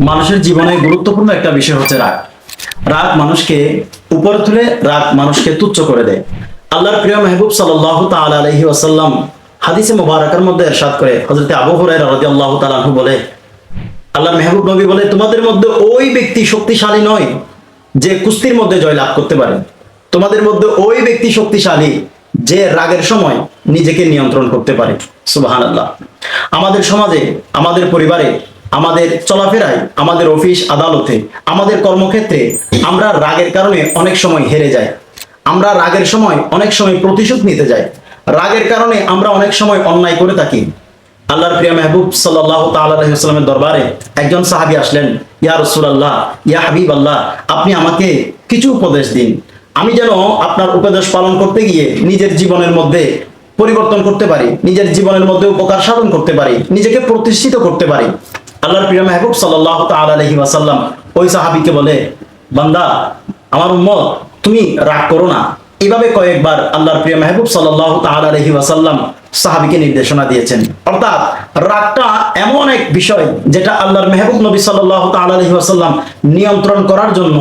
মানুষের জীবনে গুরুত্বপূর্ণ একটা বিষয় হচ্ছে রাগ। রাগ মানুষকে উপরে তুলে, রাগ মানুষকে তুচ্ছ করে দেয়। আল্লাহর প্রিয় মেহবুব সাল্লাল্লাহু তাআলা আলাইহি ওয়াসাল্লাম হাদিসে মুবারাকার মধ্যে ইরশাদ করে, হযরত আবু হুরায়রা রাদিয়াল্লাহু তাআলা আনহু বলে, আল্লাহর মেহবুব নবী বলে, তোমাদের মধ্যে ওই ব্যক্তি শক্তিশালী নয় যে কুস্তির মধ্যে জয়লাভ করতে পারে। তোমাদের মধ্যে ওই ব্যক্তি শক্তিশালী যে রাগের সময় নিজেকে নিয়ন্ত্রণ করতে পারে। সুবহানাল্লাহ। আমাদের সমাজে, আমাদের পরিবারে, আমাদের চলাফেরায়, আমাদের অফিস আদালতে, আমাদের কর্মক্ষেত্রে আমরা রাগের কারণে অনেক সময় হেরে যাই। আমরা রাগের সময় অনেক সময় প্রতিশোধ নিতে যাই। রাগের কারণে আমরা অনেক সময় অন্যায় করে থাকি। আল্লাহর প্রিয় মেহবুব সাল্লাল্লাহু তাআলা আলাইহি ওয়াসাল্লামের দরবারে একজন সাহাবী আসলেন, ইয়া রাসূলুল্লাহ, ইয়া হাবিবাল্লাহ, আপনি আমাকে কিছু উপদেশ দিন, আমি যেন আপনার উপদেশ পালন করতে গিয়ে নিজের জীবনের মধ্যে পরিবর্তন করতে পারি, নিজের জীবনের মধ্যে উপকার সাধন করতে পারি, নিজেকে প্রতিষ্ঠিত করতে পারি। আল্লাহর প্রিয় মেহবুব সাল্লাল্লাহু তাআলা আলাইহি ওয়াসাল্লাম ওই সাহাবীকে বলে, বান্দা, আমার উম্মত, তুমি রাগ করো না। এইভাবে কয়েকবার আল্লাহর প্রিয় মেহবুব সাল্লাল্লাহু তাআলা আলাইহি ওয়াসাল্লাম সাহাবীকে নির্দেশনা দিয়েছেন। অর্থাৎ রাগটা এমন এক বিষয় যেটা আল্লাহর মেহবুব নবী সাল্লাল্লাহু তাআলা আলাইহি ওয়াসাল্লাম নিয়ন্ত্রণ করার জন্য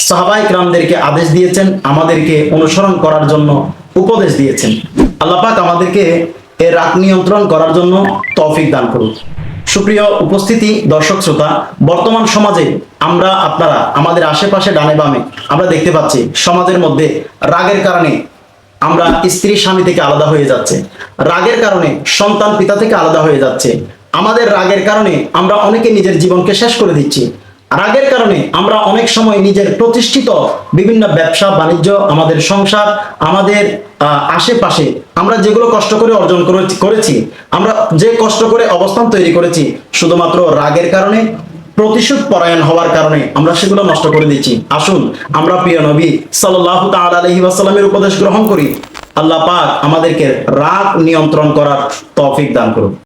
সাহাবায়ে কেরামদেরকে আদেশ দিয়েছেন, আমাদেরকে অনুসরণ করার জন্য উপদেশ দিয়েছেন। আল্লাহ পাক আমাদেরকে এই রাগ নিয়ন্ত্রণ করার জন্য তৌফিক দান করুন। সুপ্রিয় উপস্থিতি, দর্শক শ্রোতা, বর্তমান সমাজে আমরা, আপনারা, আমাদের আশেপাশে ডানে বামে আমরা দেখতে পাচ্ছি সমাজের মধ্যে রাগের কারণে আমরা স্ত্রী স্বামী থেকে আলাদা হয়ে যাচ্ছে, রাগের কারণে সন্তান পিতা থেকে আলাদা হয়ে যাচ্ছে। আমাদের রাগের কারণে আমরা অনেকে নিজের জীবনকে শেষ করে দিচ্ছি। রাগের কারণে আমরা অনেক সময় নিজের প্রতিষ্ঠিত বিভিন্ন ব্যবসা বাণিজ্য, আমাদের সংসার, আমাদের আশেপাশে আমরা যেগুলো কষ্ট করে অর্জন করেছি, আমরা যে কষ্ট করে অবস্থান তৈরি করেছি, শুধুমাত্র রাগের কারণে, প্রতিশোধ পরায়ণ হওয়ার কারণে আমরা সেগুলো নষ্ট করে দিচ্ছি। আসুন আমরা প্রিয় নবী সাল্লাল্লাহু তাআলা আলাইহি ওয়াসাল্লামের উপদেশ গ্রহণ করি। আল্লাহ পাক আমাদেরকে রাগ নিয়ন্ত্রণ করার তৌফিক দান করুন।